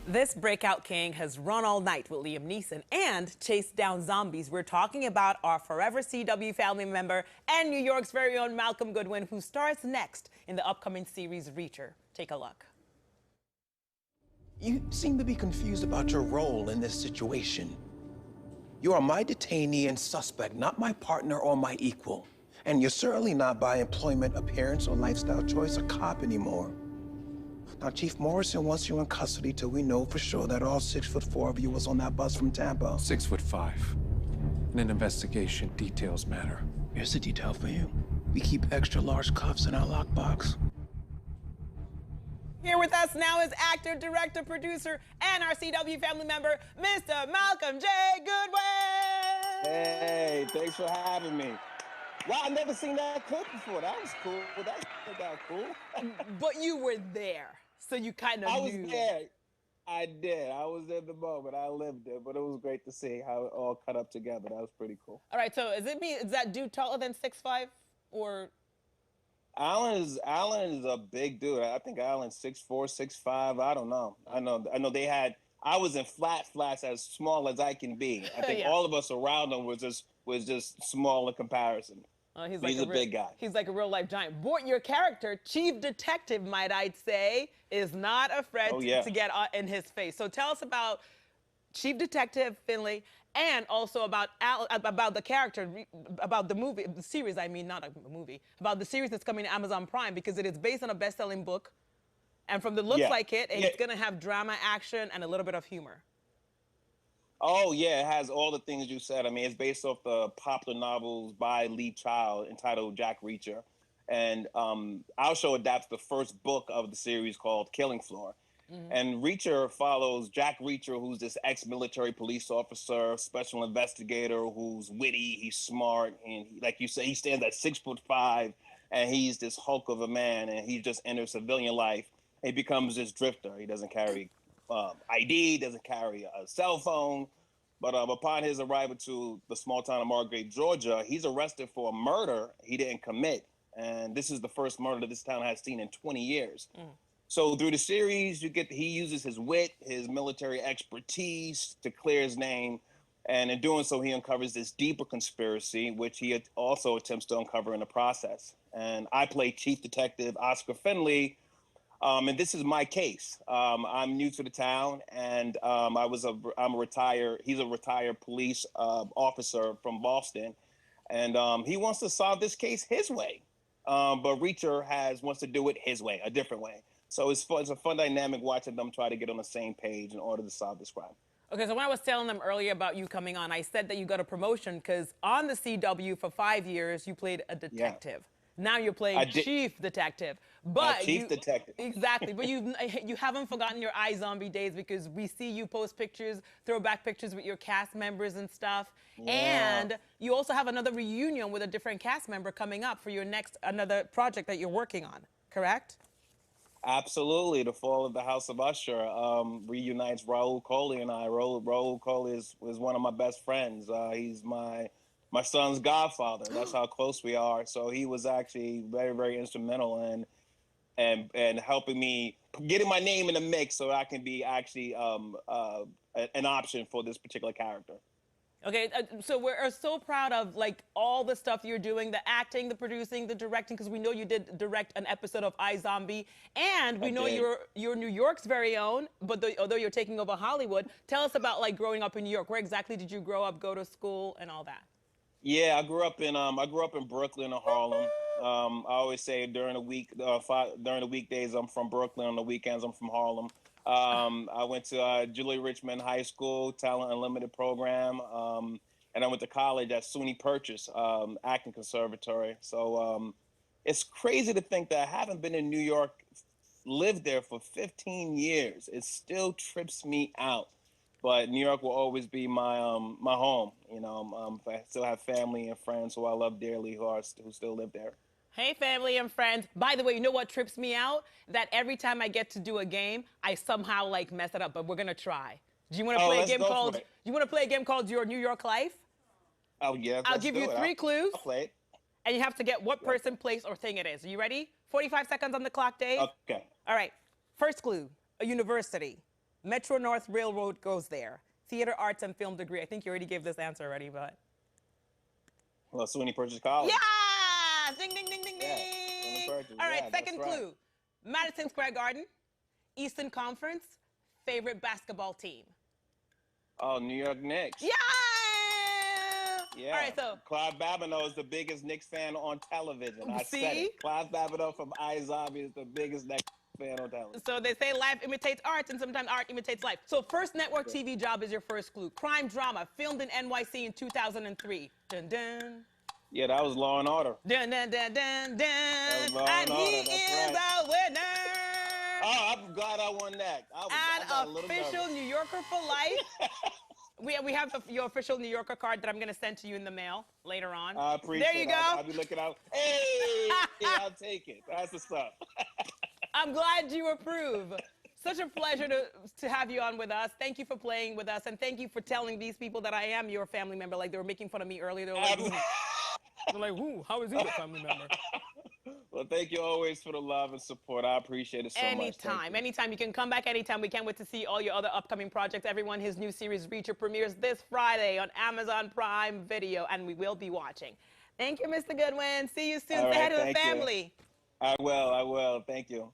This breakout king has run all night with Liam Neeson and chased down zombies. We're talking about our forever CW family member and New York's very own Malcolm Goodwin, who stars next in the upcoming series Reacher. Take a look. You seem to be confused about your role in this situation. You are my detainee and suspect, not my partner or my equal. And you're certainly not, by employment, appearance, or lifestyle choice, a cop anymore. Now, Chief Morrison wants you in custody till we know for sure that all 6'4" of you was on that bus from Tampa. 6'5". In an investigation, details matter. Here's the detail for you. We keep extra large cuffs in our lockbox. Here with us now is actor, director, producer, and our CW family member, Mr. Malcolm J. Goodwin! Hey, thanks for having me. Wow, I've never seen that clip before. That was cool. That turned out cool. But you were there, so you kind of knew. I was there. I did. I was in the moment. I lived it, but it was great to see how it all cut up together. That was pretty cool. All right, so is that dude taller than 6'5", or? Alan is a big dude. I think Alan's 6'4", 6'5". I don't know. I know they had. I was in flats as small as I can be. I think Yeah. all of us around him was just small in comparison. He's a big guy. He's like a real life giant. But your character, Chief Detective, might I say, is not afraid to get in his face. So tell us about Chief Detective Finley, and also about the character, about the series. I mean, not a movie, about the series that's coming to Amazon Prime, because it is based on a best-selling book, and from the looks like it's gonna have drama, action, and a little bit of humor. Oh, yeah, it has all the things you said. I mean, it's based off the popular novels by Lee Child entitled Jack Reacher. And our show adapts the first book of the series called Killing Floor. Mm-hmm. And Reacher follows Jack Reacher, who's this ex-military police officer, special investigator who's witty, he's smart, and like you say, he stands at 6'5", and he's this hulk of a man, and he just enters civilian life. He becomes this drifter. He doesn't carry ID, doesn't carry a cell phone. But upon his arrival to the small town of Margate, Georgia, he's arrested for a murder he didn't commit. And this is the first murder that this town has seen in 20 years. Mm. So through the series, he uses his wit, his military expertise to clear his name. And in doing so, he uncovers this deeper conspiracy, which he also attempts to uncover in the process. And I play Chief Detective Oscar Finley. And this is my case. I'm new to the town, and he's a retired police officer from Boston, and he wants to solve this case his way. But Reacher wants to do it his way, a different way. So it's fun. It's a fun dynamic watching them try to get on the same page in order to solve this crime. Okay, so when I was telling them earlier about you coming on, I said that you got a promotion because on the CW for 5 years, you played a detective. Yeah. Now you're playing Chief Detective. But Chief Detective. Exactly. But you haven't forgotten your iZombie days, because we see you post pictures, throwback pictures with your cast members and stuff. Yeah. And you also have another reunion with a different cast member coming up for your another project that you're working on, correct? Absolutely. The Fall of the House of Usher reunites Raul Coley and I. Raul Coley is one of my best friends. He's my son's godfather. That's how close we are. So he was actually very, very instrumental in helping me, getting my name in the mix so I can be actually an option for this particular character. Okay, so we're so proud of like all the stuff you're doing, the acting, the producing, the directing, because we know you did direct an episode of iZombie, and we know you're New York's very own, but although you're taking over Hollywood. Tell us about like growing up in New York. Where exactly did you grow up, go to school, and all that? Yeah, I grew up in Brooklyn and Harlem. I always say during the weekdays I'm from Brooklyn, on the weekends I'm from Harlem. I went to Julie Richmond High School Talent Unlimited program, and I went to college at SUNY Purchase Acting Conservatory. So it's crazy to think that I haven't been in New York, lived there for 15 years. It still trips me out. But New York will always be my home. You know, I still have family and friends who I love dearly who still live there. Hey, family and friends. By the way, you know what trips me out? That every time I get to do a game, I somehow like mess it up. But we're gonna try. Do you want to play a game called? Do you want to play a game called Your New York Life? Oh yeah. I'll give you 3 clues. I'll play it. And you have to get what person, place, or thing it is. Are you ready? 45 seconds on the clock, Dave. Okay. All right. First clue: a university. Metro North Railroad goes there. Theater, arts, and film degree. I think you already gave this answer already, but. Well, SUNY Purchase College. Yeah! Ding, ding, ding, ding, Yeah, ding. SUNY Purchase. All right, Yeah, second that's right. clue. Madison Square Garden, Eastern Conference, favorite basketball team. Oh, New York Knicks. Yeah! Yeah. All right, so. Clive Babineau is the biggest Knicks fan on television. I said it. Clive Babineau from iZombie is the biggest Knicks fan on television. So they say life imitates art, and sometimes art imitates life. So first network TV job is your first clue. Crime drama, filmed in NYC in 2003. Dun, dun. Yeah, that was Law and Order. Dun, dun, dun, dun, dun. That was Law And and Order. he is a winner. Oh, I'm glad I won that. And official New Yorker for life. We have your official New Yorker card that I'm going to send to you in the mail later on. I appreciate it. There you go. I'll be looking out. Hey, I'll take it. That's the stuff. I'm glad you approve. Such a pleasure to have you on with us. Thank you for playing with us, and thank you for telling these people that I am your family member. Like, they were making fun of me earlier. They were like, ooh, how is he a family member? Well, thank you always for the love and support. I appreciate it so much. Anytime. You can come back anytime. We can't wait to see all your other upcoming projects. Everyone, his new series, Reacher, premieres this Friday on Amazon Prime Video, and we will be watching. Thank you, Mr. Goodwin. See you soon. Say hi to the family. I will. Thank you.